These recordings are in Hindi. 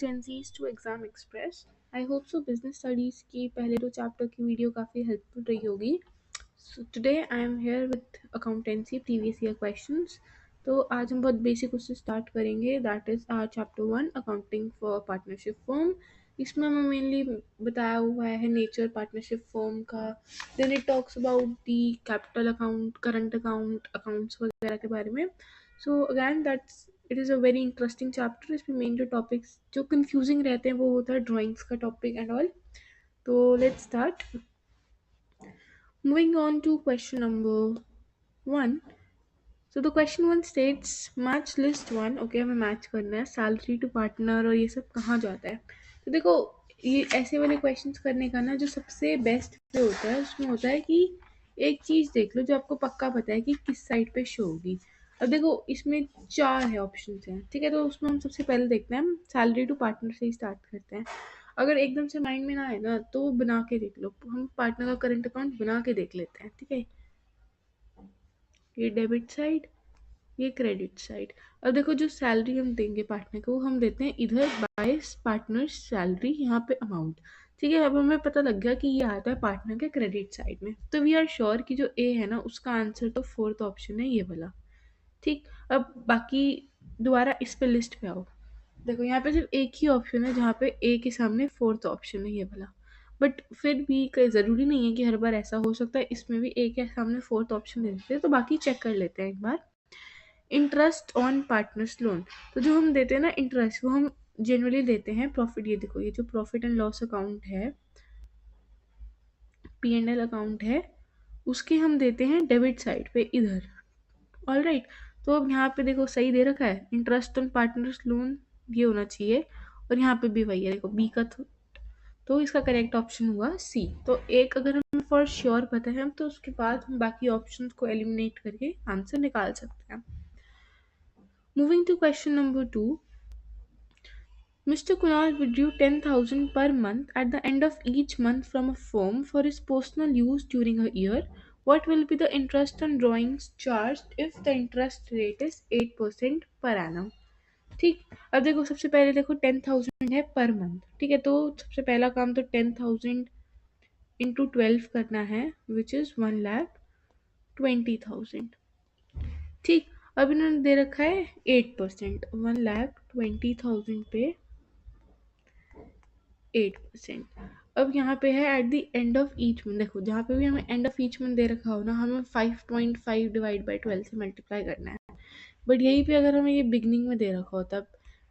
Gen Z's to Exam Express. I hope so business studies की पहले 2 चैप्टर की वीडियो काफ़ी हेल्पफुल रही होगी. So today I am here with accountancy previous year questions. तो आज हम बहुत बेसिक उससे स्टार्ट करेंगे. That is our chapter 1 accounting for partnership firm. इसमें हमें मेनली बताया हुआ है नेचर पार्टनरशिप फर्म का. Then it talks about the capital account, current account, accounts वगैरह के बारे में. So again that's it is a very interesting chapter. इसमें मेन जो टॉपिक्स जो कंफ्यूजिंग रहते हैं वो होता है ड्राइंग्स का टॉपिक एंड ऑल. तो let's start. Moving on to question number 1. So the question 1 states match list 1. Okay हमें मैच करना है सैलरी टू पार्टनर और ये सब कहाँ जाता है. तो देखो ये ऐसे वाले क्वेश्चंस करने का ना जो सबसे बेस्ट वे होता है उसमें होता है कि एक चीज़ देख लो जो आपको पक्का पता है कि किस साइड पे शो होगी. अब देखो इसमें 4 है ऑप्शन हैं, ठीक है. तो उसमें हम सबसे पहले देखते हैं, हम सैलरी टू पार्टनर से ही स्टार्ट करते हैं. अगर एकदम से माइंड में ना आए ना तो बना के देख लो. हम पार्टनर का करंट अकाउंट बना के देख लेते हैं, ठीक है. ये डेबिट साइड, ये क्रेडिट साइड. अब देखो जो सैलरी हम देंगे पार्टनर को वो हम देते हैं इधर बाय पार्टनर सैलरी, यहाँ पे अमाउंट, ठीक है. अब हमें पता लग गया कि ये आता है पार्टनर के क्रेडिट साइड में. तो वी आर श्योर कि जो ए है ना उसका आंसर तो फोर्थ ऑप्शन है ये वाला, ठीक. अब बाकी दोबारा इस पे लिस्ट पे आओ. देखो यहाँ पे सिर्फ एक ही ऑप्शन है जहाँ पे ए के सामने फोर्थ ऑप्शन है ये वाला. बट फिर भी ज़रूरी नहीं है कि हर बार ऐसा हो सकता है. इसमें भी ए के सामने फोर्थ ऑप्शन दे देते हैं. तो बाकी चेक कर लेते हैं एक बार. Interest on partners loan. तो जो हम देते हैं ना इंटरेस्ट वो हम जनरली देते हैं प्रॉफिट. ये देखो ये जो प्रॉफिट एंड लॉस अकाउंट है, P&L अकाउंट है, उसके हम देते हैं डेबिट साइड पे इधर. All right. तो अब यहाँ पे देखो सही दे रखा है इंटरेस्ट ऑन पार्टनर्स लोन, ये होना चाहिए. और यहाँ पे भी वही है देखो बी का. तो इसका करेक्ट ऑप्शन हुआ सी. तो एक अगर हमें फॉर श्योर पता है तो उसके बाद हम बाकी ऑप्शन को एलिमिनेट करके आंसर निकाल सकते हैं. Moving to question number 2. Mr. Kunal withdrew 10,000 per month at the end of each month from a firm for his personal use during a year. What will be the interest on drawings charged if the interest rate is 8% per annum? ठीक. अब देखो सबसे पहले देखो 10,000 है पर मंथ, ठीक है. तो सबसे पहला काम तो 10,000 इंटू 12 करना है विच इज़ 1,20,000, ठीक. अब इन्होंने दे रखा है 8%, 1,20,000 पे 8%. अब यहाँ पे है eight the end of each month. देखो जहाँ पे भी हमें एंड ऑफ ईच मंथ दे रखा हो ना हमें 5.5 डिवाइड बाई 12 से मल्टीप्लाई करना है. बट यहीं पे अगर हमें ये बिगनिंग में दे रखा होता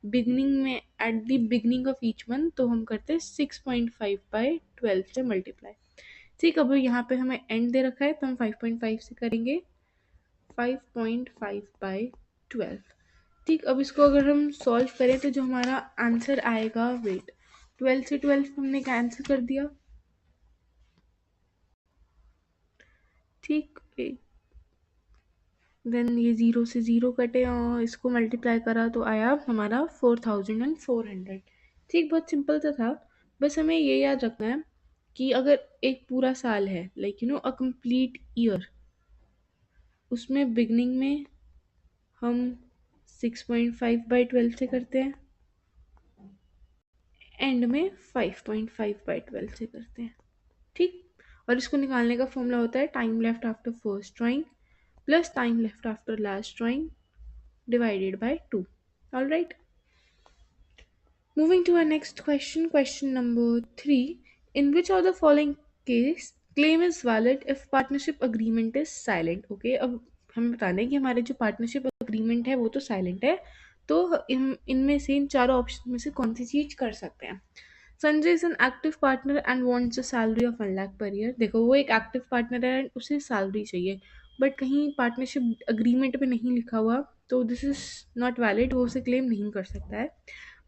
बिगनिंग में at the beginning of each month तो हम करते हैं 6.5 बाई 12 से मल्टीप्लाई, ठीक. अब यहाँ पे हमें एंड दे रखा है तो हम 5.5 से करेंगे 5.5 बाई 12, ठीक. अब इसको अगर हम सॉल्व करें तो जो हमारा आंसर आएगा, वेट, 12 से 12 हमने कैंसिल कर दिया, ठीक. देन ये 0 से 0 कटे और इसको मल्टीप्लाई करा तो आया हमारा 4,400, ठीक. बहुत सिंपल सा था. बस हमें ये याद रखना है कि अगर एक पूरा साल है लाइक अ कंप्लीट ईयर, उसमें बिगनिंग में हम 6.5 बाई 12 से करते हैं, एंड में 5.5 बाई 12 से करते हैं, ठीक. और इसको निकालने का फॉर्मूला होता है time left after first drawing plus time left after last drawing divided by 2. All right. Moving to our next question, question number 3. In which of the following case claim is valid if partnership agreement is silent? Okay, अब हमें बताना है कि हमारे जो पार्टनरशिप अग्रीमेंट है वो तो साइलेंट है. तो इनमें से इन चारों ऑप्शन में से कौन सी चीज कर सकते हैं. Sanjay is an active partner and wants a salary of 1 lakh per year. देखो वो एक एक्टिव पार्टनर है एंड उसे सैलरी चाहिए बट कहीं पार्टनरशिप अग्रीमेंट पे नहीं लिखा हुआ तो दिस इज नॉट वैलिड, वो उसे क्लेम नहीं कर सकता है.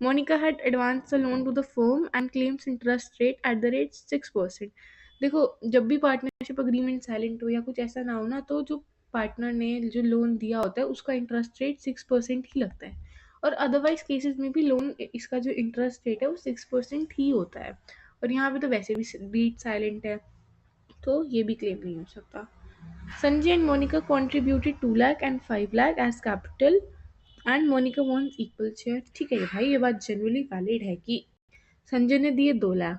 Monica had advance a loan to the firm and claims interest rate at the rate 6%. देखो जब भी पार्टनरशिप अग्रीमेंट साइलेंट हो या कुछ ऐसा ना हो ना तो जो पार्टनर ने जो लोन दिया होता है उसका इंटरेस्ट रेट 6% ही लगता है. और अदरवाइज केसेस में भी लोन इसका जो इंटरेस्ट रेट है वो 6% ही होता है. और यहाँ पे तो वैसे भी बीट साइलेंट है तो ये भी क्लेम नहीं हो सकता. Sanjay and Monica contributed 2 lakh and 5 lakh as capital and Monica wants equal share. ठीक है भाई, ये बात जनरली वैलिड है कि संजय ने दिए 2 लाख,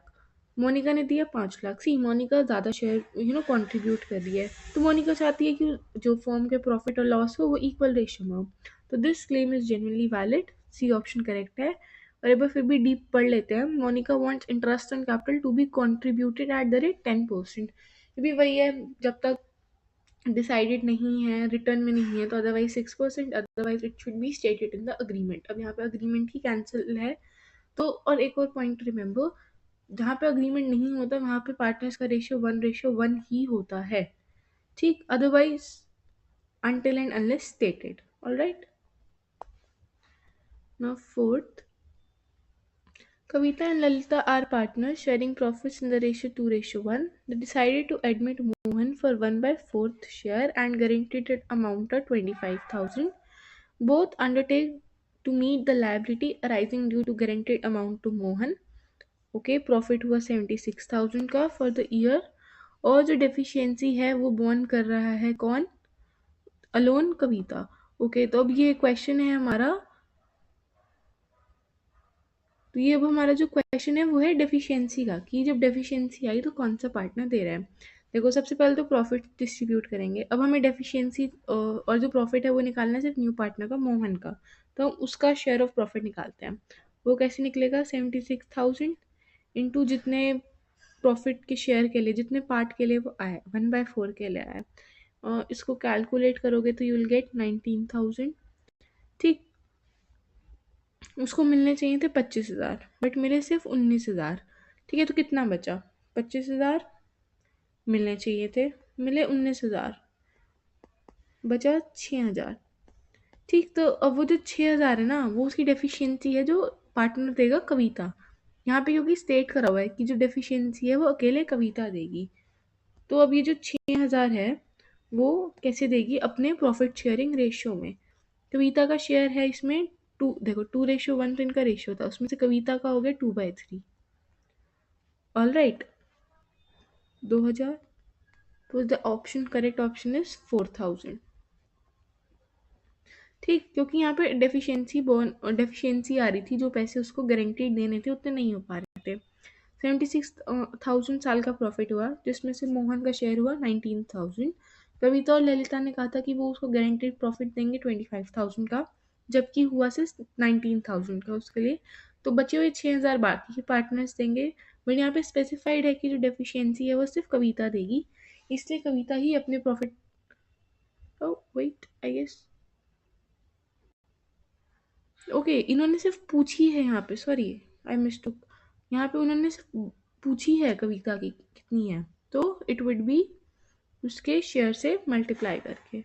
मोनिका ने दिया 5 लाख। सी मोनिका ज़्यादा शेयर कंट्रीब्यूट कर रही है, तो मोनिका चाहती है कि जो फर्म के प्रॉफिट और लॉस हो वो इक्वल रेशियो में हो। तो this claim is genuinely valid, c option correct है। और एक बार फिर भी डीप पढ़ लेते हैं। Monica wants interest on capital to be contributed at the rate 10%। ये भी वही है, जब तक डिसाइडेड नहीं है, रिटर्न में नहीं है, तो otherwise 6%, otherwise it should be stated in the agreement. अब यहाँ पे अग्रीमेंट ही कैंसिल है। तो और एक और पॉइंट रिमेंबर, जहाँ पे अग्रीमेंट नहीं होता वहाँ पे पार्टनर्स का रेशियो 1:1 ही होता है। ठीक, otherwise until and unless stated. All right. Now fourth, Kavita and Lalita are partners sharing profits in the ratio 2:1. They decided to admit Mohan for 1/4 share and guaranteed an amount of 25,000. Both undertake to meet the liability arising due to guaranteed amount to Mohan. Okay, profit हुआ 76,000 का फॉर द ईयर। और जो डेफिशिएंसी है वो बॉर्न कर रहा है कौन? अलोन कविता। ओके, तो अब ये क्वेश्चन है हमारा, तो ये अब हमारा जो क्वेश्चन है वो है डेफिशिएंसी का, कि जब डेफिशिएंसी आई तो कौन सा पार्टनर दे रहा है। देखो, सबसे पहले तो प्रॉफिट डिस्ट्रीब्यूट करेंगे। अब हमें डेफिशिएंसी और जो प्रॉफिट है वो निकालना है सिर्फ न्यू पार्टनर का, मोहन का। तो हम उसका शेयर ऑफ प्रॉफिट निकालते हैं। वो कैसे निकलेगा? 76,000 इंटू जितने प्रॉफिट के शेयर के लिए, जितने पार्ट के लिए वो आया, 1/4 के लिए आया, इसको कैलकुलेट करोगे तो यू विल गेट 19,000। ठीक, उसको मिलने चाहिए थे 25,000, बट मिले सिर्फ 19,000। ठीक है, तो कितना बचा? 25,000 मिलने चाहिए थे, मिले 19,000, बचा 6,000। ठीक, तो अब वो जो 6,000 है ना, वो उसकी डेफिशिएंसी है जो पार्टनर देगा कविता। यहाँ पे क्योंकि स्टेट करा हुआ है कि जो डेफिशिएंसी है वो अकेले कविता देगी, तो अब ये जो 6,000 है वो कैसे देगी? अपने प्रॉफिट शेयरिंग रेशियो में। कविता का शेयर है इसमें 2, देखो 2:1 तो इनका रेशियो था, उसमें से कविता का हो गया 2/3। All right, 2,000। तो the option, correct option is 4,000। ठीक, क्योंकि यहाँ पे डेफिशिएंसी आ रही थी, जो पैसे उसको गारंटीड देने थे उतने नहीं हो पा रहे थे। 76,000 साल का प्रॉफिट हुआ, जिसमें से मोहन का शेयर हुआ 19,000। कविता और ललिता ने कहा था कि वो उसको गारंटीड प्रॉफिट देंगे 25,000 का, जबकि हुआ सिर्फ 19,000 का उसके लिए। तो बचे हुए 6,000 बाकी के पार्टनर्स देंगे, बट यहाँ पे स्पेसिफाइड है कि जो डेफिशिएंसी है वो सिर्फ कविता देगी, इसलिए कविता ही अपने profit. Oh wait, I guess okay, इन्होंने सिर्फ पूछी है यहाँ पे, सॉरी आई मिस्टूक। यहाँ पे उन्होंने सिर्फ पूछी है कविता की कितनी है, तो इट वुड बी उसके शेयर से मल्टीप्लाई करके।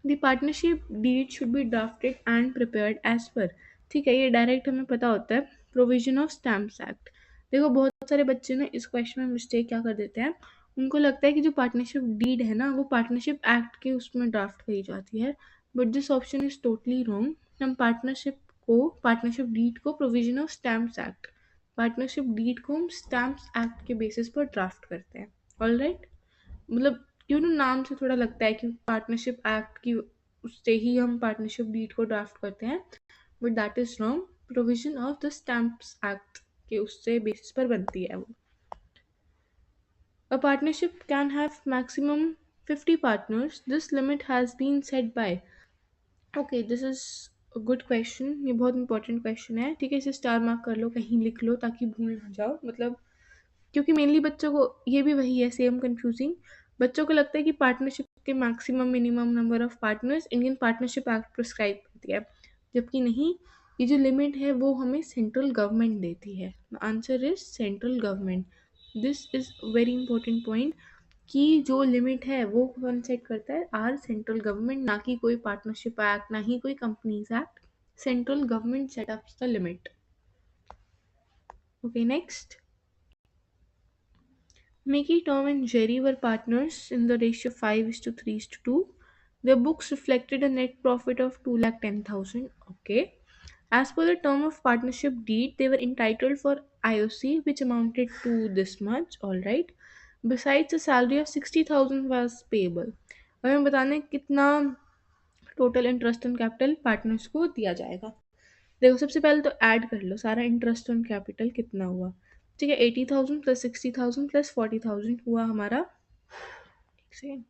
The partnership deed should be drafted and prepared as per. ठीक है, ये डायरेक्ट हमें पता होता है, प्रोविजन ऑफ स्टैम्प्स एक्ट। देखो, बहुत सारे बच्चे ना इस क्वेश्चन में मिस्टेक क्या कर देते हैं, उनको लगता है कि जो पार्टनरशिप डीड है ना वो पार्टनरशिप एक्ट के उसमें ड्राफ्ट करी जाती है, but this option is totally wrong. हम पार्टनरशिप डीड को provision of stamps act, partnership deed को हम स्टैम्प्स एक्ट के बेसिस पर ड्राफ्ट करते हैं। ऑल राइट, मतलब नाम से थोड़ा लगता है कि पार्टनरशिप एक्ट की उससे ही हम पार्टनरशिप डीड को ड्राफ्ट करते हैं, but that is wrong. Provision of the stamps act के उससे बेसिस पर बनती है वो। A partnership can have maximum 50 partners. This limit has been set by। Okay, this is a good question, ये बहुत इंपॉर्टेंट क्वेश्चन है। ठीक है, इसे स्टार मार्क कर लो, कहीं लिख लो ताकि भूल ना जाओ। मतलब क्योंकि मेनली बच्चों को ये भी वही है, सेम कंफ्यूजिंग। बच्चों को लगता है कि पार्टनरशिप के maximum minimum number of partners Indian partnership act prescribe करती है, जबकि नहीं, ये जो लिमिट है वो हमें सेंट्रल गवर्नमेंट देती है। Answer is central government. This is very important point, कि जो लिमिट है वो कौन सेट करता है? आर सेंट्रल गवर्नमेंट, ना कि कोई पार्टनरशिप एक्ट, ना ही कोई companies act. Central government set ups the limit. Okay, next. Mickey, Tom, and Jerry were partners in the ratio 5:3:2. Their books reflected a net profit of 210,000. Okay. As per the term of partnership deed, they were entitled for IOC, which amounted to this much. All right. Besides, a salary of 60,000 was payable. हमें बताना है कितना total interest on capital partners को दिया जाएगा। देखो सबसे पहले तो ऐड कर लो सारा इंटरेस्ट ऑन कैपिटल कितना हुआ। ठीक है, 80,000 प्लस 60,000 प्लस 40,000 हुआ हमारा, एक सेकेंड,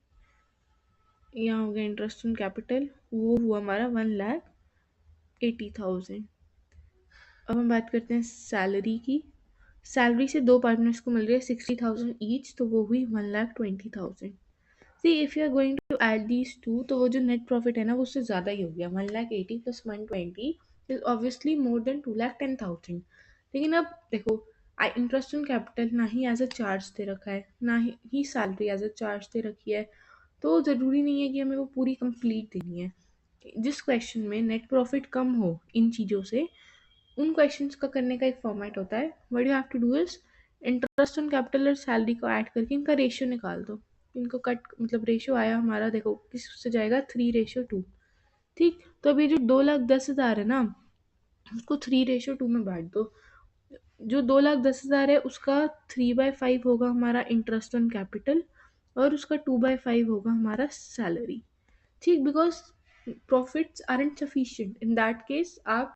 यहाँ हो गया इंटरेस्ट ऑन कैपिटल, वो हुआ हमारा 1,80,000। अब हम बात करते हैं सैलरी की। सैलरी से दो पार्टनर्स को मिल रही है 60,000 ईच, तो वो हुई 1,20,000। See if you are going to add these two, तो वो जो नेट प्रॉफिट है ना वो उससे ज़्यादा ही हो गया। 1,80,000 plus 120 is obviously more than 2,10,000। लेकिन अब देखो, आई इंटरेस्ट ऑन कैपिटल ना ही एज अ चार्ज दे रखा है, ना ही सैलरी एज अ चार्ज दे रखी है, तो ज़रूरी नहीं है कि हमें वो पूरी कंप्लीट देनी है। जिस क्वेश्चन में नेट प्रॉफिट कम हो इन चीज़ों से, उन क्वेश्चंस का करने का एक फॉर्मेट होता है। What you have to do is interest on capital और सैलरी को ऐड करके इनका रेशियो निकाल दो। इनको कट मतलब रेशियो आया हमारा, देखो किस से जाएगा, 3:2। ठीक, तो अभी जो 2,10,000 है ना, उसको 3:2 में बांट दो। जो 2,10,000 है उसका 3/5 होगा हमारा इंटरेस्ट ऑन कैपिटल, और उसका 2/5 होगा हमारा सैलरी। ठीक, because profits aren't sufficient in that case. आप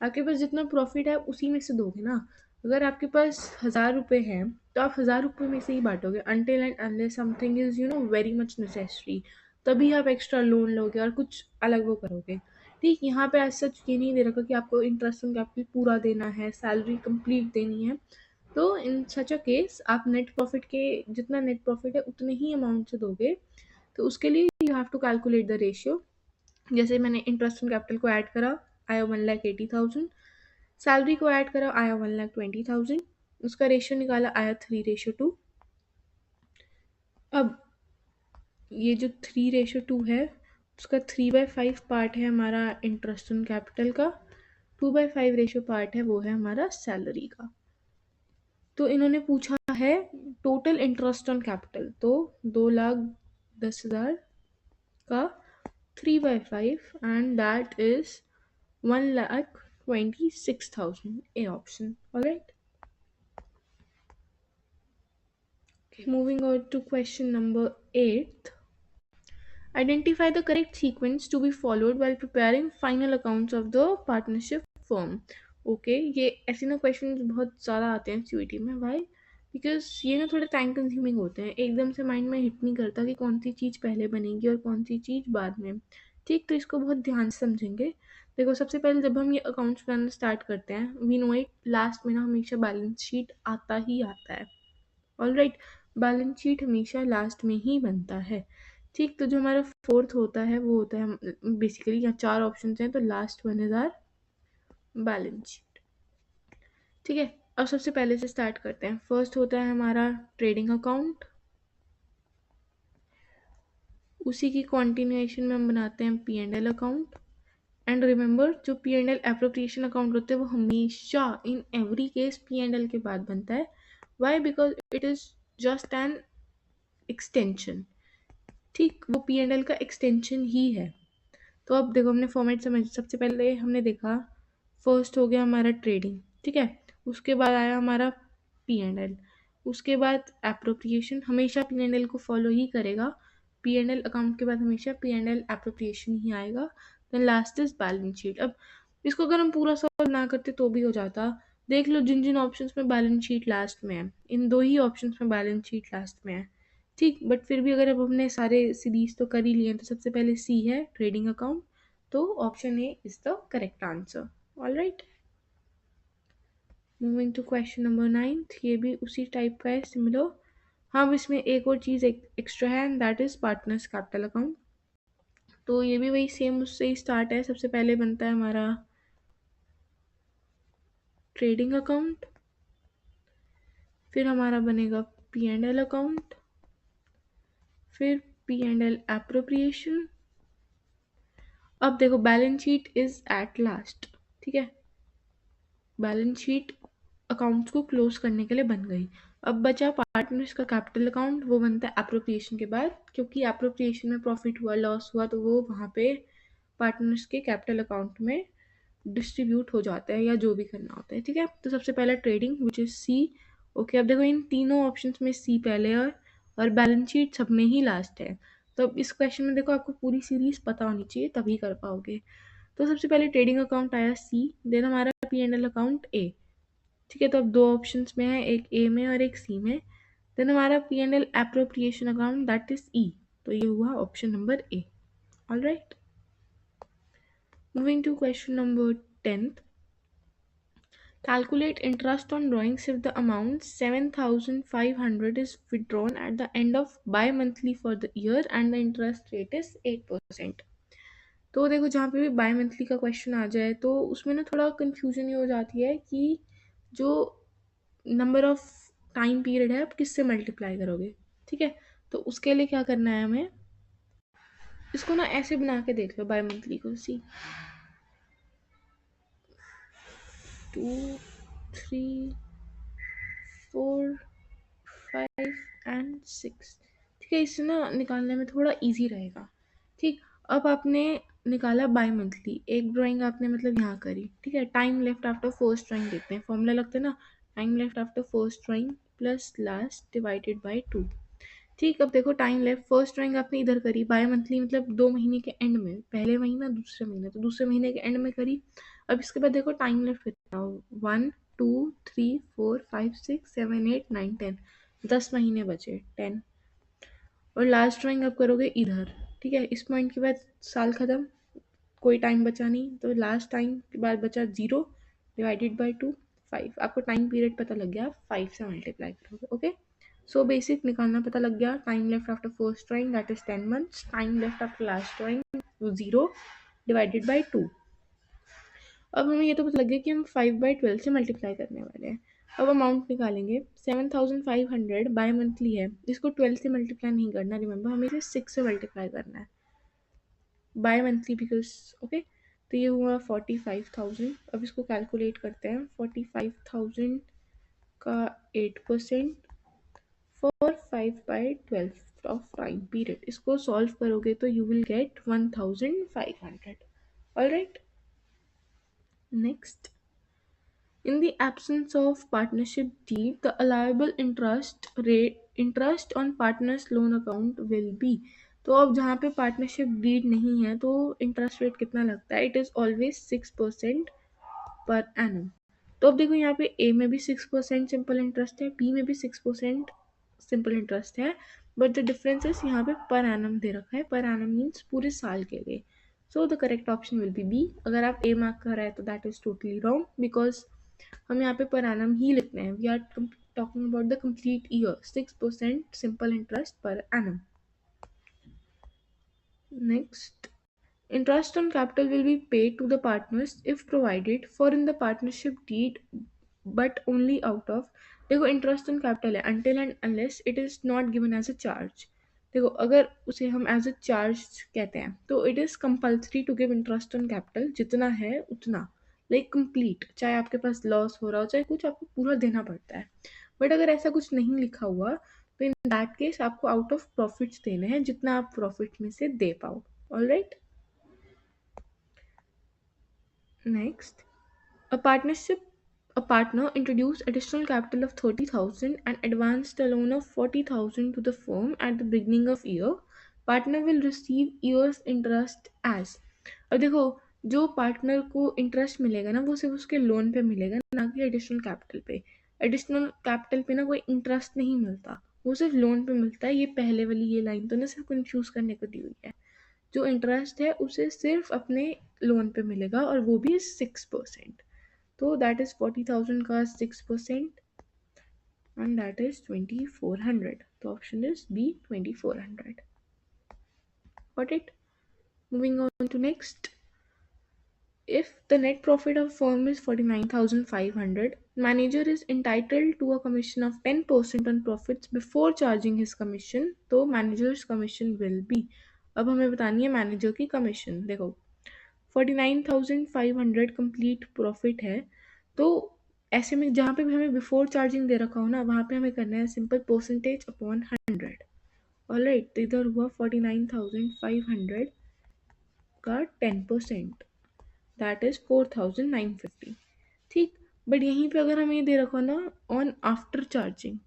आपके पास जितना प्रॉफिट है उसी में से दोगे ना। अगर आपके पास 1,000 रुपये हैं तो आप 1,000 रुपये में से ही बांटोगे, until and unless something is very much necessary, तभी आप एक्स्ट्रा लोन लोगे और कुछ अलग वो करोगे। ठीक, यहाँ पे आज सच ये नहीं दे रखा कि आपको इंटरेस्ट ऑन कैपिटल पूरा देना है, सैलरी कंप्लीट देनी है। तो इन सच अ केस आप नेट प्रॉफिट के जितना नेट प्रॉफिट है उतने ही अमाउंट से दोगे। तो उसके लिए you have to calculate the ratio. जैसे मैंने इंटरेस्ट ऑन कैपिटल को ऐड करा, आया 1,80,000। सैलरी को ऐड करा, आया 1,20,000। उसका रेशियो निकाला, आया 3:2। अब ये जो 3:2 है, उसका 3/5 पार्ट है हमारा इंटरेस्ट ऑन कैपिटल का, 2/5 रेशियो पार्ट है वो है हमारा सैलरी का। तो इन्होंने पूछा है टोटल इंटरेस्ट ऑन कैपिटल, तो 2,10,000 का 3/5 and that is 1,26,000, A option. Alright. Okay, moving on to question number 8. Identify the correct sequence to be followed while preparing final accounts of the partnership firm. Okay, ये ऐसे ना क्वेश्चन बहुत ज़्यादा आते हैं सीयूईटी में भाई, बिकॉज ये ना थोड़े टाइम कंज्यूमिंग होते हैं, एकदम से माइंड में हिट नहीं करता कि कौन सी चीज़ पहले बनेगी और कौन सी चीज़ बाद में। ठीक, तो इसको बहुत ध्यान से समझेंगे। देखो सबसे पहले जब हम ये अकाउंट्स बनाना स्टार्ट करते हैं, वी नो इट, लास्ट में ना हमेशा बैलेंस शीट आता ही आता है। ऑलराइट, बैलेंस शीट हमेशा लास्ट में ही बनता है। ठीक, तो जो हमारा फोर्थ होता है वो होता है बेसिकली, यहाँ 4 ऑप्शन हैं, तो last one is are balance sheet. ठीक है, अब सबसे पहले से स्टार्ट करते हैं। फर्स्ट होता है हमारा ट्रेडिंग अकाउंट, उसी की कॉन्टिन्यूएशन में हम बनाते हैं P&L अकाउंट। एंड रिमेंबर, जो P&L एप्रोप्रिएशन अकाउंट होते हैं वो हमेशा इन एवरी केस P&L के बाद बनता है। Why? Because it is just an extension. ठीक, वो P&L का एक्सटेंशन ही है। तो अब देखो हमने फॉर्मेट समझ, सबसे पहले हमने देखा फर्स्ट हो गया हमारा ट्रेडिंग, ठीक है, उसके बाद आया हमारा P&L, उसके बाद एप्रोप्रिएशन, हमेशा P&L को फॉलो ही करेगा। P&L अकाउंट के बाद हमेशा P&L एप्रोप्रिएशन ही आएगा। Then last is balance sheet. अब इसको अगर हम पूरा सॉल्व ना करते तो भी हो जाता। देख लो जिन जिन ऑप्शंस में बैलेंस शीट लास्ट में है, इन दो ही ऑप्शंस में बैलेंस शीट लास्ट में है। ठीक, बट फिर भी अगर अब हमने सारे सीरीज तो कर ही लिए हैं, तो सबसे पहले सी है ट्रेडिंग अकाउंट, तो option A is the correct answer. Alright, moving to question number 9, ये भी उसी टाइप का है, सिमिलर। हाँ, इसमें एक और चीज़ एक्स्ट्रा है and that is partners capital account. तो ये भी वही सेम उससे ही स्टार्ट है। सबसे पहले बनता है हमारा ट्रेडिंग अकाउंट, फिर हमारा बनेगा P&L अकाउंट, फिर P&L एप्रोप्रिएशन। अब देखो balance sheet is at last, ठीक है, बैलेंस शीट अकाउंट्स को क्लोज करने के लिए बन गई। अब बचा पार्टनर्स का कैपिटल अकाउंट, वो बनता है एप्रोप्रिएशन के बाद, क्योंकि एप्रोप्रिएशन में प्रॉफिट हुआ लॉस हुआ तो वो वहाँ पे पार्टनर्स के कैपिटल अकाउंट में डिस्ट्रीब्यूट हो जाता है, या जो भी करना होता है। ठीक है, तो सबसे पहला trading which is C. Okay, अब देखो इन तीनों ऑप्शंस में सी पहले और बैलेंस शीट सब में ही लास्ट है, तो अब इस क्वेश्चन में देखो आपको पूरी सीरीज पता होनी चाहिए तभी कर पाओगे। तो सबसे पहले ट्रेडिंग अकाउंट आया सी, देन हमारा P&L अकाउंट ए। ठीक है, तो अब दो ऑप्शंस में है, एक ए में और एक सी में। देन हमारा P&L appropriation account that is E, तो ये हुआ option number A. Alright, moving to question number 10th. Calculate interest on drawings if the amount 7,500 is withdrawn at the end of bi-monthly for the year and the interest rate is 8%. तो देखो जहाँ पे भी बाई मंथली का क्वेश्चन आ जाए तो उसमें ना थोड़ा कंफ्यूजन ये हो जाती है कि जो नंबर ऑफ टाइम पीरियड है आप किससे मल्टीप्लाई करोगे। ठीक है, तो उसके लिए क्या करना है हमें, इसको ना ऐसे बना के देख लो बाई मंथली को, सी 2 3 4 5 एंड 6। ठीक है, इससे ना निकालने में थोड़ा इजी रहेगा। ठीक, अब आपने निकाला बाई मंथली, एक ड्राइंग आपने मतलब यहाँ करी। ठीक है, time left after first drawing देखते हैं, फॉर्मूला लगता है ना, time left after first drawing plus last divided by 2। ठीक, अब देखो टाइम लेफ्ट फर्स्ट ड्राइंग आपने इधर करी, बाय मंथली मतलब 2 महीने के एंड में, पहले महीना दूसरे महीने, तो दूसरे महीने के एंड में करी। अब इसके बाद देखो टाइम लेफ्ट कितना, 1 2 3 4 5 6 7 8 9 10, 10 महीने बचे, 10। और लास्ट ड्राइंग आप करोगे इधर। ठीक है, इस पॉइंट के बाद साल खत्म, कोई टाइम बचा नहीं, तो लास्ट टाइम के बाद बचा 0 डिवाइडेड बाय 2 5। आपको टाइम पीरियड पता लग गया, 5 से मल्टीप्लाई करोगे। ओके, सो बेसिक निकालना पता लग गया, time left after first drawing that is 10 months, time left after last drawing 0 divided by 2। अब हमें ये तो पता लग गया कि हम 5/12 से मल्टीप्लाई करने वाले हैं। अब अमाउंट निकालेंगे, 7,500 बाय मंथली है, इसको 12 से मल्टीप्लाई नहीं करना, रिमेंबर हमें इसे 6 से मल्टीप्लाई करना है बाय मंथली बिकॉज। ओके, तो ये हुआ 45,000। अब इसको कैलकुलेट करते हैं, 45,000 का 8% फॉर 5/12 ऑफ टाइम पीरियड, इसको सॉल्व करोगे तो you will get 1,500। Alright, next, in the absence of partnership deed, the allowable interest on partners loan account will be। तो अब जहाँ पे पार्टनरशिप डीड नहीं है तो इंटरेस्ट रेट कितना लगता है, it is always 6% per annum. तो अब देखो यहाँ पे ए में भी 6% सिंपल इंटरेस्ट है, बी में भी 6% सिंपल इंटरेस्ट है, बट द डिफरेंस इज यहाँ पे पर एनम दे रखा है, पर एनम मीन्स पूरे साल के लिए। So the correct option will be B. अगर आप ए मार्क कर रहे हैं तो that is totally wrong, because हम यहाँ पे पर एनम ही लिख रहे हैं, we are talking about the complete year, 6% simple interest per annum. Next, interest on capital will be paid to the partners if provided for in the partnership deed but only out of। देखो इंटरेस्ट ऑन कैपिटल है until and unless it is not given as a charge। देखो अगर उसे हम एज अ चार्ज कहते हैं तो it is compulsory to give interest on capital, जितना है उतना, लाइक कंप्लीट, चाहे आपके पास लॉस हो रहा हो चाहे कुछ, आपको पूरा देना पड़ता है। बट अगर ऐसा कुछ नहीं लिखा हुआ तो इन दैट केस आपको आउट ऑफ प्रॉफिट्स देने हैं, जितना आप प्रॉफिट में से दे पाओ। Alright, next, a partner introduced additional capital of 30,000 and advanced a loan of 40,000 to the firm at the beginning of year. Partner will receive year's interest as। अब देखो जो पार्टनर को इंटरेस्ट मिलेगा ना वो सिर्फ उसके लोन पे मिलेगा, ना कि एडिशनल कैपिटल पे। एडिशनल कैपिटल पे ना कोई इंटरेस्ट नहीं मिलता, वो सिर्फ लोन पे मिलता है। ये पहले वाली ये लाइन तो ना सिर्फ कंफ्यूज करने को दी हुई है, जो इंटरेस्ट है उसे सिर्फ अपने लोन पे मिलेगा और वो भी 6%। तो दैट इज 40,000 का 6% एंड दैट इज 2,400। तो option is B 2,400। Got it, moving on to next. If the net profit of firm is 49,500, manager is entitled to a commission of 10% on profits before charging his commission, तो manager's commission will be। अब हमें बतानी है मैनेजर की कमीशन। देखो 49,500 कंप्लीट प्रॉफिट है, तो ऐसे में जहाँ पे भी हमें बिफोर चार्जिंग दे रखा हो ना वहाँ पे हमें करना है सिंपल परसेंटेज अपॉन 100। ऑलराइट, तो इधर हुआ 49,500 का 10%, दैट इज 4,950। ठीक, बट यहीं पे अगर हमें ये दे रखा ना ऑन आफ्टर चार्जिंग,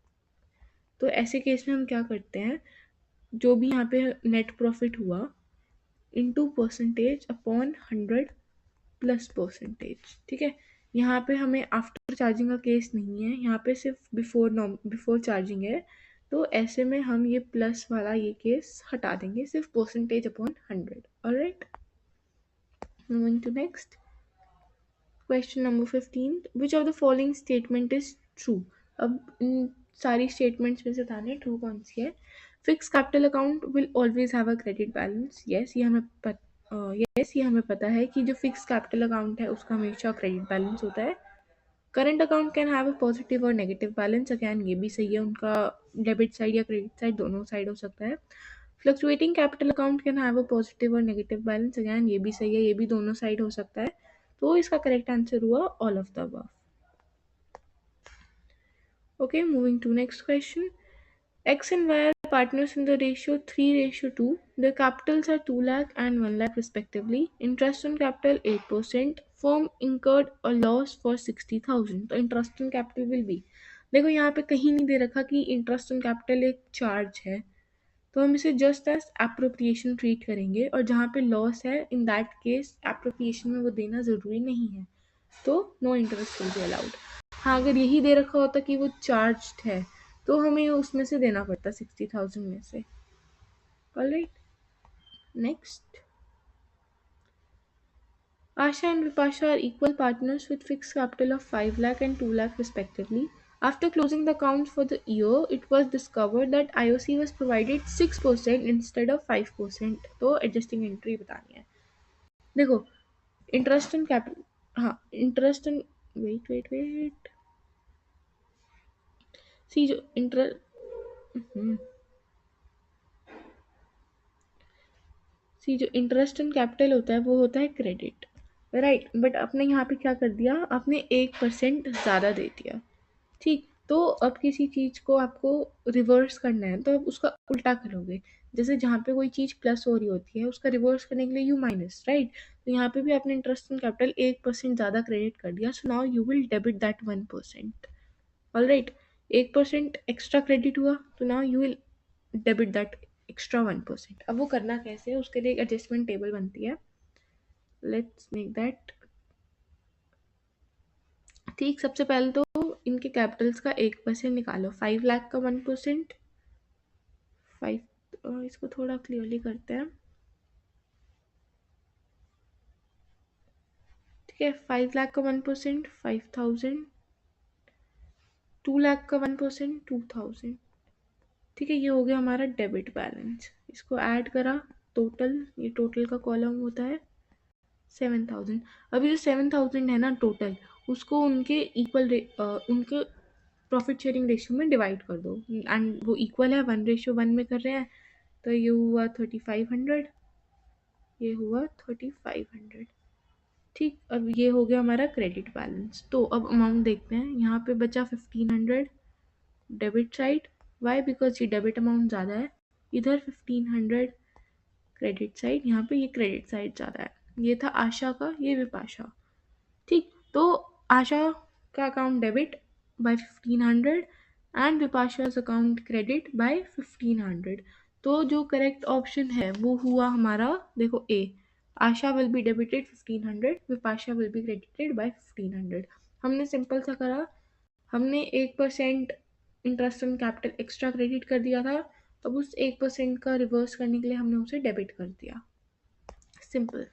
तो ऐसे केस में हम क्या करते हैं, जो भी यहाँ पे नेट प्रॉफिट हुआ into percentage upon 100 plus percentage. ठीक है, यहाँ पे हमें आफ्टर चार्जिंग का केस नहीं है, यहाँ पे सिर्फ बिफोर चार्जिंग है। तो ऐसे में हम ये प्लस वाला ये केस हटा देंगे, सिर्फ percentage upon 100। Alright, moving to next question number 15, which of the following statement is true. अब इन सारी स्टेटमेंट्स में से बताने ट्रू कौन सी है। Fix capital account will always have a credit balance. Yes, ये हमें पता है कि जो फिक्स कैपिटल अकाउंट है उसका हमेशा क्रेडिट बैलेंस होता है। Current account can have a positive और नेगेटिव बैलेंस। अगैन ये भी सही है, उनका डेबिट साइड या क्रेडिट साइड दोनों साइड हो सकता है। Fluctuating capital account can have a positive और नेगेटिव बैलेंस। अगैन ये भी सही है, ये भी दोनों साइड हो सकता है। तो इसका करेक्ट आंसर हुआ all of the above. Okay, moving to next question. X and Y are partners in the ratio 3:2. Their capitals are 2 lakh and 1 lakh respectively. Interest on capital 8%. Firm incurred a loss for 60,000. तो interest on capital will be, देखो यहाँ पे कहीं नहीं दे रखा कि interest on capital एक चार्ज है, तो हम इसे जस्ट एज एप्रोप्रिएशन ट्रीट करेंगे, और जहाँ पे लॉस है इन दैट केस एप्रोप्रिएशन में वो देना ज़रूरी नहीं है, तो no interest will be allowed. हाँ, अगर यही दे रखा होता कि वो चार्ज्ड है तो हमें उसमें से देना पड़ता 60,000 में से। Alright, next, Asha and Vipasha are equal partners with fixed capital of 5 lakh and 2 lakh respectively. After closing the accounts for the year, it was discovered that IOC was provided 6% instead of 5%. तो adjusting entry बतानी है। देखो, इंटरेस्ट इन कैपिटल, हाँ इंटरेस्ट इन, वेट सी जो जो इंटरेस्ट इन कैपिटल होता है वो होता है क्रेडिट, राइट। बट आपने यहाँ पे क्या कर दिया, आपने 1% ज़्यादा दे दिया। ठीक, तो अब किसी चीज़ को आपको रिवर्स करना है तो आप उसका उल्टा करोगे। जैसे जहाँ पे कोई चीज़ प्लस हो रही होती है उसका रिवर्स करने के लिए यू माइनस, राइट। तो यहाँ पे भी आपने इंटरेस्ट इन कैपिटल 1% ज़्यादा क्रेडिट कर दिया, so now you will debit that 1%। All right, 1% extra credit हुआ तो now you will debit that extra 1%। अब वो करना कैसे है, उसके लिए एक एडजस्टमेंट टेबल बनती है। Let's make that. ठीक, सबसे पहले तो इनके कैपिटल्स का 1% निकालो। 5 लाख का 1%, 5, इसको थोड़ा क्लियरली करते हैं। ठीक है, 5 लाख का 1% 5,000, 2 लाख का 1% 2,000। ठीक है, ये हो गया हमारा डेबिट बैलेंस। इसको ऐड करा, टोटल, ये टोटल का कॉलम होता है 7,000। अभी जो 7,000 है ना टोटल, उसको उनके उनके प्रॉफिट शेयरिंग रेशियो में डिवाइड कर दो, एंड वो इक्वल है 1:1 में कर रहे हैं। तो ये हुआ 3,500, ये हुआ 3,500। ठीक, अब ये हो गया हमारा क्रेडिट बैलेंस। तो अब अमाउंट देखते हैं, यहाँ पे बचा 1,500 डेबिट साइड। वाई, बिकॉज ये डेबिट अमाउंट ज़्यादा है। इधर 1,500 क्रेडिट साइड, यहाँ पे ये क्रेडिट साइड ज़्यादा है। ये था आशा का, ये विपाशा। ठीक, तो आशा का अकाउंट डेबिट बाय 1,500 एंड विपाशा's अकाउंट क्रेडिट बाय 1,500। तो जो करेक्ट ऑप्शन है वो हुआ हमारा, देखो A, Asha will be debited 1,500, Vipasha will be credited by 1,500। हमने सिंपल सा करा, हमने 1% interest on capital extra credit कर दिया था, अब उस 1% का रिवर्स करने के लिए हमने उसे डेबिट कर दिया। Simple.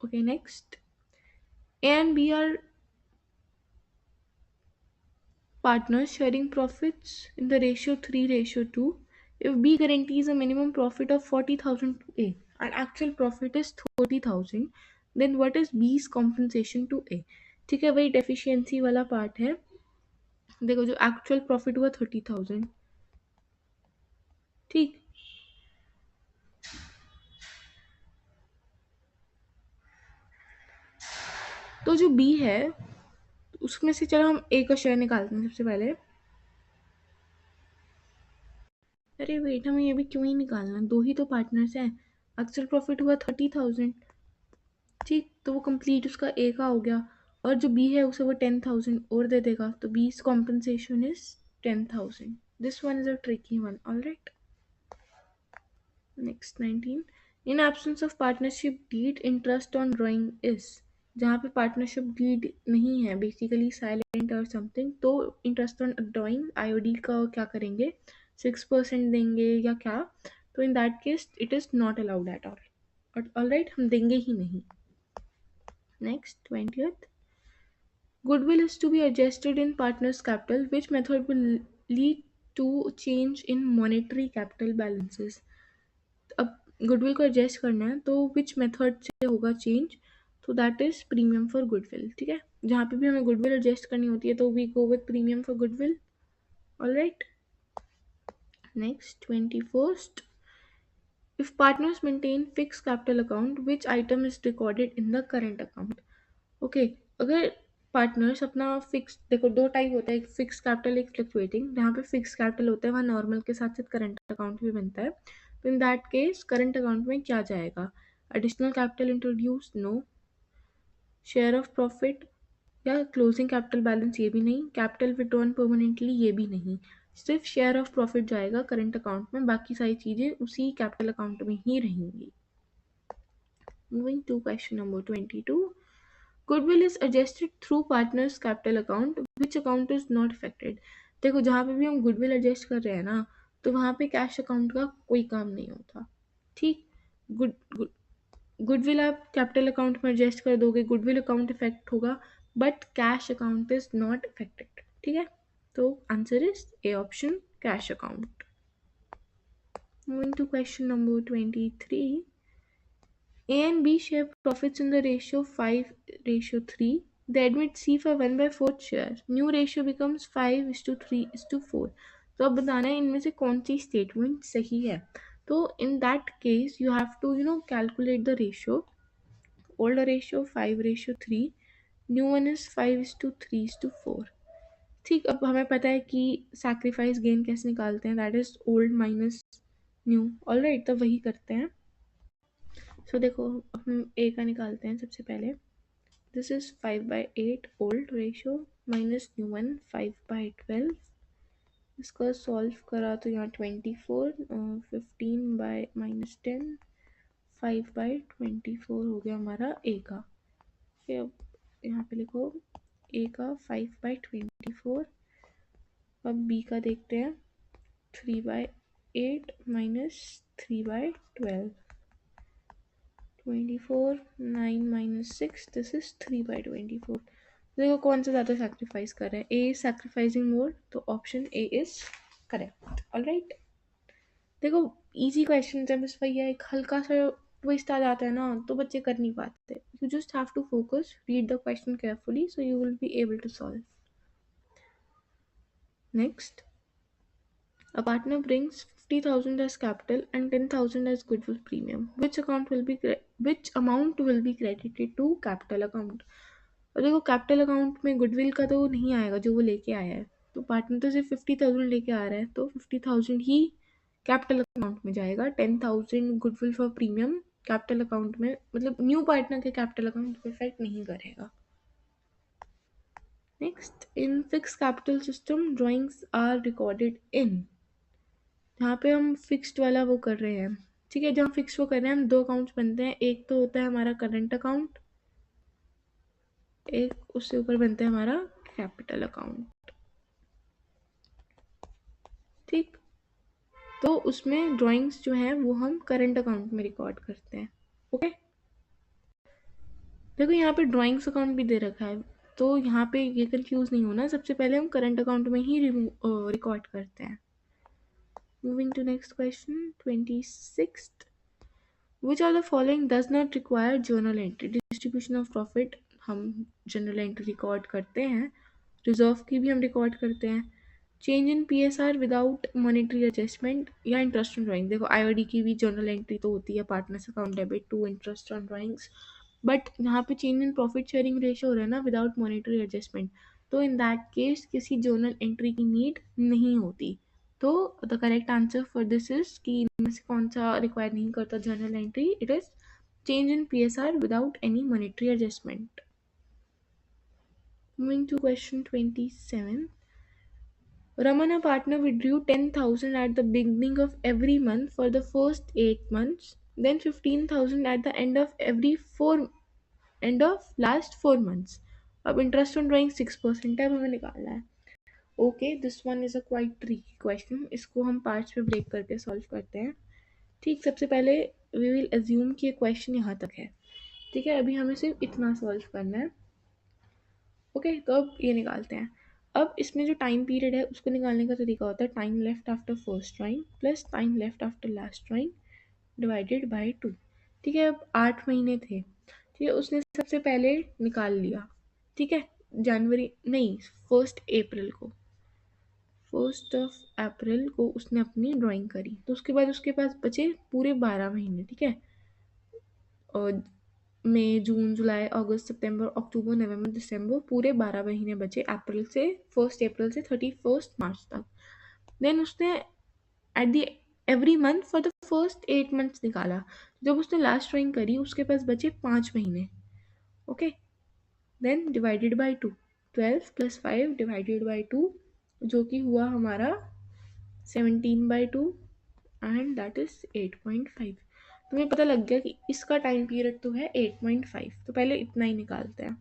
Okay, next, A and B are partners sharing profits in the ratio 3:2. If B guarantees a minimum profit of 40,000 to A and actual profit is 30,000, then what is B's compensation to A? ठीक है, वही डेफिशिएंसी वाला पार्ट है। देखो, जो एक्चुअल प्रॉफिट हुआ 30,000, ठीक, तो जो बी है उसमें से चलो हम ए का शेयर निकालते हैं सबसे पहले। अरे वेट, हमें ये भी क्यों ही निकालना, दो ही तो पार्टनर्स हैं। एक्चुअल प्रॉफिट हुआ 30,000, ठीक, तो वो कंप्लीट उसका ए का हो गया, और जो बी है उसे वो 10,000 और दे देगा, तो बीस compensation is 10,000। This one is a tricky one. All right, next 19, in absence of partnership deed interest on drawing is, जहाँ पे पार्टनरशिप डीड नहीं है, बेसिकली साइलेंट और समथिंग, तो इंटरेस्ट ऑन ड्राइंग आईओडी का क्या करेंगे, 6% देंगे या क्या, तो in that case it is not allowed at all, all right, हम देंगे ही नहीं। Next 20th, goodwill is to be adjusted in partner's capital, which method will lead to change in monetary capital balances। अब गुडविल को एडजस्ट करना है तो विच मेथड से होगा चेंज, तो that is premium for goodwill. ठीक है, जहाँ पे भी हमें गुडविल एडजस्ट करनी होती है तो we go with premium for goodwill. Alright, next 21st, if partners maintain fixed capital account, which item is recorded in the current account? Okay, अगर पार्टनर्स अपना फिक्स, देखो दो टाइप होता है, एक फिक्स कैपिटल एक फ्लक्चुएटिंग, जहाँ पे फिक्स कैपिटल होता है वहाँ नॉर्मल के साथ साथ करंट अकाउंट भी बनता है, तो in that case current account में क्या जाएगा, additional capital introduce, no, share of profit या क्लोजिंग कैपिटल बैलेंस ये भी नहीं, कैपिटल विड्रॉन परमानेंटली ये भी नहीं, सिर्फ शेयर ऑफ प्रॉफिट जाएगा करंट अकाउंट में, बाकी सारी चीज़ें उसी कैपिटल अकाउंट में ही रहेंगी। Moving to question number 22, goodwill is adjusted through partners capital account, which account is not affected. देखो जहाँ पे भी हम गुडविल एडजस्ट कर रहे हैं ना, तो वहाँ पे कैश अकाउंट का कोई काम नहीं होता। ठीक, गुड गुडविल आप कैपिटल अकाउंट में एडजस्ट कर दोगे, गुडविल अकाउंट इफेक्ट होगा, but cash account is not affected. ठीक है, तो answer is A option, cash account. Moving to question number 23, A and B share profits in the ratio 5:3. They admit C for 1/4 share. New ratio becomes 5:3:4. तो अब बताना है इनमें से कौन सी स्टेटमेंट सही है। तो in that case you have to calculate the ratio. Old ratio 5:3, new one is 5:3:4। ठीक, अब हमें पता है कि सैक्रिफाइस गेन कैसे निकालते हैं, that is old minus new. Alright, तो वही करते हैं। सो देखो हम ए का निकालते हैं सबसे पहले। This is 5/8 old ratio minus new one 5/12। इसका सॉल्व करा तो यहाँ 24, 15/-10, 5/24 हो गया हमारा ए का। फिर अब यहाँ पे लिखो ए का 5/24। अब बी का देखते हैं, 3/8 माइनस 3/12, 24, 9 minus 6, this is 3/24। देखो कौन सा ज़्यादा सैक्रिफाइस कर रहे हैं, ए सैक्रिफाइसिंग मोर, तो option A is correct. Alright, देखो इजी क्वेश्चन है, बस भैया एक हल्का सा ट्विस्ट आ जाता है ना तो बच्चे कर नहीं पाते। You just have to focus, read the question carefully, so you will be able to solve. Next, a partner brings 50,000 as capital and 10,000 as goodwill premium. Which amount will be credited to capital account? और देखो कैपिटल अकाउंट में गुडविल का तो नहीं आएगा जो वो लेके आया है, तो पार्टनर तो सिर्फ 50,000 लेके आ रहा है, तो 50,000 ही कैपिटल अकाउंट में जाएगा। 10,000 goodwill for premium capital account में, मतलब न्यू पार्टनर के कैपिटल अकाउंट पे इफेक्ट नहीं करेगा। Next, in fix capital system drawings are recorded in, यहाँ पे हम फिक्स्ड वाला वो कर रहे हैं। ठीक है, जब हम फिक्स वो कर रहे हैं हम दो अकाउंट्स बनते हैं, एक तो होता है हमारा करंट अकाउंट, एक उससे ऊपर बनता है हमारा कैपिटल अकाउंट। ठीक, तो उसमें ड्राइंग्स जो है वो हम करंट अकाउंट में रिकॉर्ड करते हैं। ओके, देखो यहाँ पे ड्राइंग्स अकाउंट भी दे रखा है, तो यहाँ पे ये कंफ्यूज नहीं होना, सबसे पहले हम करंट अकाउंट में ही रिकॉर्ड करते हैं। Moving to next question 26, Which of the following does not require journal entry? Distribution of profit हम journal entry रिकॉर्ड करते हैं, रिजर्व की भी हम रिकॉर्ड करते हैं, change in PSR without monetary adjustment या इंटरेस्ट ऑन ड्राइंग। देखो IOD की भी जर्नल एंट्री तो होती है, partners account debit to interest on drawings, but यहाँ पे change in profit sharing ratio हो रहा है ना विदाउट मॉनेटरी एडजस्टमेंट, तो इन दैट केस किसी जर्नल एंट्री की नीड नहीं होती। तो the correct answer for this is कि इनमें से कौन सा रिक्वायर नहीं करता journal entry, it is change in PSR without any monetary adjustment. Moving to question 27, Raman, a partner, withdrew 10,000 at the beginning of every month for the first 8 months, then 15,000 at the end of last 4 months. अब इंटरेस्ट ऑन ड्राइंग 6% है, अब हमें निकालना है. Okay, this one is a quite tricky question. इसको हम पार्ट्स में ब्रेक करके सॉल्व करते हैं. ठीक, सबसे पहले वी विल एज्यूम कि ये क्वेश्चन यहाँ तक है. ठीक है, अभी हमें सिर्फ इतना सॉल्व करना है. ओके, तो अब ये निकालते हैं. अब इसमें जो टाइम पीरियड है उसको निकालने का तरीका होता है time left after first drawing plus time left after last drawing divided by 2. ठीक है, अब 8 महीने थे. ठीक है, उसने सबसे पहले निकाल लिया. ठीक है, जनवरी नहीं, 1 अप्रैल को, 1 अप्रैल को उसने अपनी ड्राइंग करी. तो उसके बाद उसके पास बचे पूरे 12 महीने. ठीक है, और मई, जून, जुलाई, अगस्त, सितंबर, अक्टूबर, नवंबर, दिसंबर, पूरे 12 महीने बचे अप्रैल से 1 अप्रैल से 31 मार्च तक. देन उसने at the every month for the first 8 months निकाला. जब उसने लास्ट ड्राइंग करी उसके पास बचे 5 महीने. Okay, then divided by 2, 12 plus 5 divided by 2, जो कि हुआ हमारा 17/2 एंड दैट इज 8.5. तुम्हें पता लग गया कि इसका टाइम पीरियड तो है 8.5. तो पहले इतना ही निकालते हैं.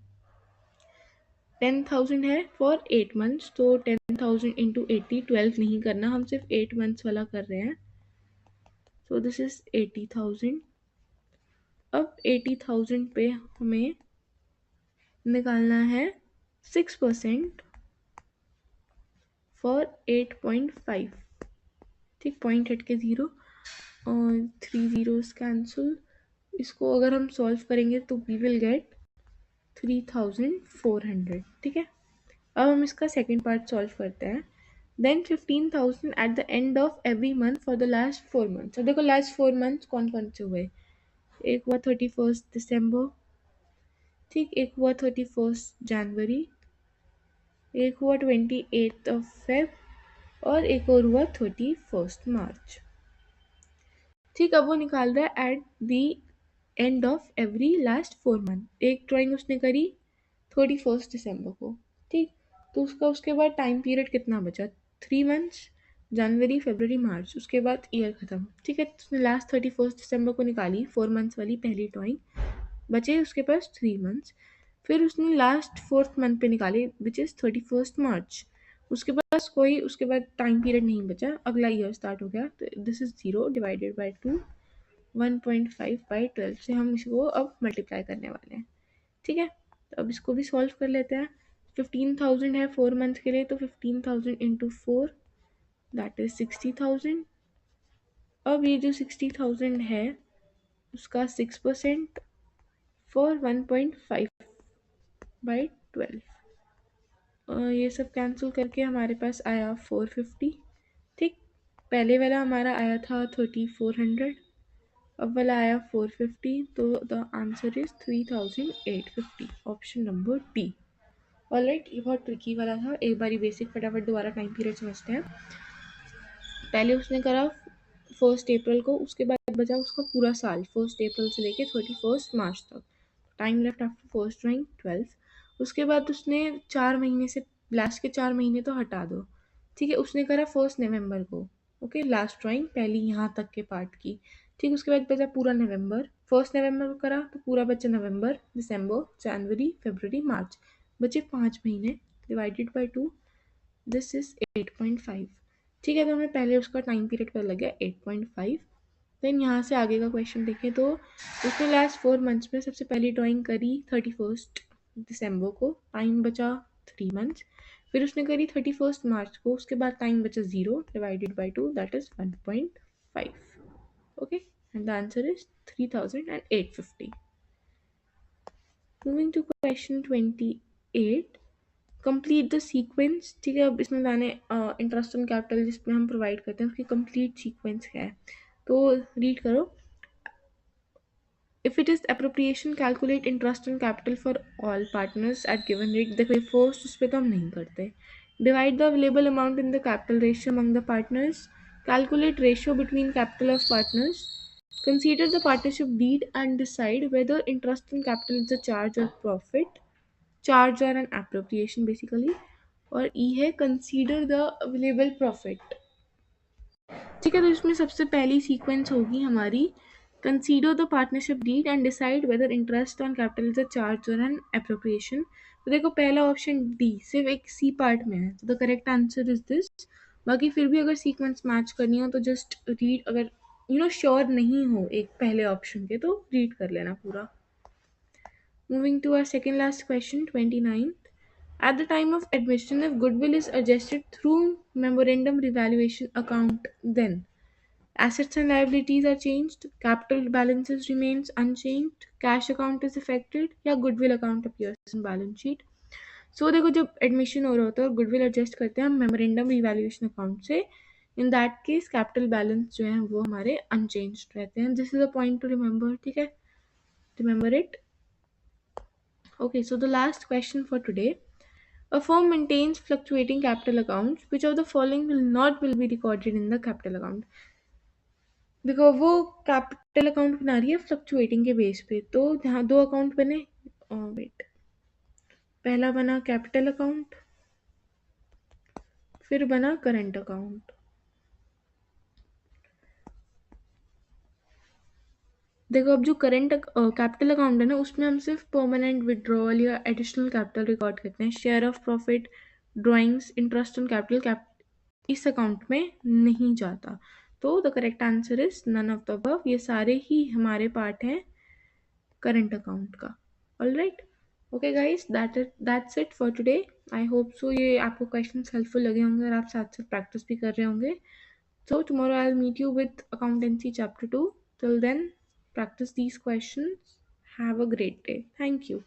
10,000 है फॉर 8 मंथ्स, तो 10,000 इंटू 80, 12 नहीं करना, हम सिर्फ 8 मंथ्स वाला कर रहे हैं. So this is 80,000. अब 80,000 पे हमें निकालना है 6% फॉर 8.5. ठीक, पॉइंट हट के 0 और 3 zeros कैंसिल. इसको अगर हम सॉल्व करेंगे तो वी विल गेट 3,400. ठीक है, अब हम इसका सेकेंड पार्ट सॉल्व करते हैं. Then 15,000 at the end of every month for the last 4 months. अब देखो लास्ट 4 मंथ्स कौन कौन से हुए. एक हुआ 31 दिसंबर. ठीक, एक हुआ 31 जनवरी, एक हुआ 28 फेब और एक और हुआ 31 मार्च. ठीक, अब वो निकाल रहा है at the and of every last 4 month. एक ड्राइंग उसने करी 31 दिसंबर को. ठीक, तो उसका उसके बाद टाइम पीरियड कितना बचा, 3 मंथ्स, जनवरी, फरवरी, मार्च, उसके बाद ईयर खत्म. ठीक है, तो उसने लास्ट 31 दिसंबर को निकाली 4 मंथ्स वाली पहली ड्राइंग, बचे उसके पास 3 मंथ्स. फिर उसने लास्ट 4th मंथ पे निकाली विच इज़ 31 मार्च. उसके पास कोई उसके बाद टाइम पीरियड नहीं बचा, अगला ईयर स्टार्ट हो गया. तो दिस इज 0 डिवाइडेड बाय 2, 1.5/12 से हम इसको अब मल्टीप्लाई करने वाले हैं. ठीक है, तो अब इसको भी सॉल्व कर लेते हैं. 15,000 है 4 मंथ के लिए, तो 15,000 इंटू 4 दैट इज 60,000. अब ये जो 60,000 है उसका 6% फॉर 1.5/12. ये सब कैंसिल करके हमारे पास आया 450. ठीक, पहले वाला हमारा आया था 3,400, अब वाला आया 450. तो the answer is 3,850, option number D. Alright, ये बहुत ट्रिकी वाला था. एक बारी बेसिक फटाफट दोबारा टाइम पीरियड समझते हैं. पहले उसने करा 1 अप्रैल को, उसके बाद बचा उसका पूरा साल 1 अप्रैल से लेके 31 मार्च तक. Time left after first drawing 12. उसके बाद उसने 4 महीने से लास्ट के 4 महीने तो हटा दो. ठीक है, उसने करा 1 नवंबर को. ओके, लास्ट ड्राइंग पहली यहाँ तक के पार्ट की. ठीक, उसके बाद बचा पूरा नवंबर. 1 नवंबर को करा तो पूरा बचा नवंबर, दिसंबर, जनवरी, फरवरी, मार्च, बचे 5 महीने डिवाइडेड बाय 2. This is 8.5. ठीक है, तो हमें पहले उसका टाइम पीरियड पता लग गया 8.5. देन यहाँ से आगे का क्वेश्चन देखें तो उसने लास्ट 4 मंथ्स में सबसे पहली ड्राइंग करी 31 दिसंबर को, टाइम बचा 3 मंथ्स. फिर उसने करी 31 मार्च को, उसके बाद टाइम बचा 0 divided by 2 that is 1.5. Okay, and the answer is 3,850. Moving to question 28, complete the sequence. ठीक है, अब इसमें मैंने इंटरेस्ट ऑन कैपिटल जिसमें हम प्रोवाइड करते हैं उसकी कंप्लीट सीक्वेंस है, तो रीड करो. If it is appropriation, calculate interest on capital for all partners at given rate. देखो फर्स्ट उस पर तो हम नहीं करते. Divide the available amount in the capital ratio among the partners. Calculate ratio between capital of partners. Consider the partnership deed and decide whether interest on capital is a charge or profit. Charge or an appropriation basically. और ई है कंसीडर द अवेलेबल प्रॉफिट। ठीक है, तो इसमें सबसे पहली सीक्वेंस होगी हमारी consider the partnership deed and decide whether interest on capital is a charge और एन एप्रोप्रिएशन। तो देखो पहला ऑप्शन डी सिर्फ एक सी पार्ट में है, तो the correct answer is this. बाकी फिर भी अगर सीक्वेंस मैच करनी हो तो जस्ट रीड, अगर श्योर नहीं हो एक पहले ऑप्शन के तो रीड कर लेना पूरा। Moving to our second last question, 29th. At the time of admission, if goodwill is adjusted through memorandum revaluation account, then assets and liabilities are changed, capital balances remains unchanged, cash account is affected, या goodwill account appears in balance sheet. So देखो जब एडमिशन हो रहा होता है और गुडविल एडजस्ट करते हैं हम मेमोरेंडम रिवैल्यूएशन अकाउंट से, इन दैट केस कैपिटल बैलेंस जो है वो हमारे अनचेंज्ड रहते हैं। This is a point two remember, ठीक है, remember it. Okay, so the last question for today. A firm maintains fluctuating capital accounts. Which of the following will be recorded in the capital account? देखो वो कैपिटल अकाउंट बना रही है फ्लक्चुएटिंग के बेस पे, तो यहाँ दो अकाउंट बने, वेट, पहला बना कैपिटल अकाउंट, फिर बना करंट अकाउंट। देखो अब जो करंट कैपिटल अकाउंट है ना, उसमें हम सिर्फ परमानेंट विड्रॉल या एडिशनल कैपिटल रिकॉर्ड करते हैं, share of profit, drawings, interest on capital इस अकाउंट में नहीं जाता। तो the correct answer is none of the above, ये सारे ही हमारे पार्ट हैं करंट अकाउंट का। Alright, okay guys, that's it for today. I hope so ये आपको क्वेश्चंस हेल्पफुल लगे होंगे और आप साथ साथ प्रैक्टिस भी कर रहे होंगे। So tomorrow I'll meet you with accountancy chapter 2. Till then, practice these questions. Have a great day. Thank you.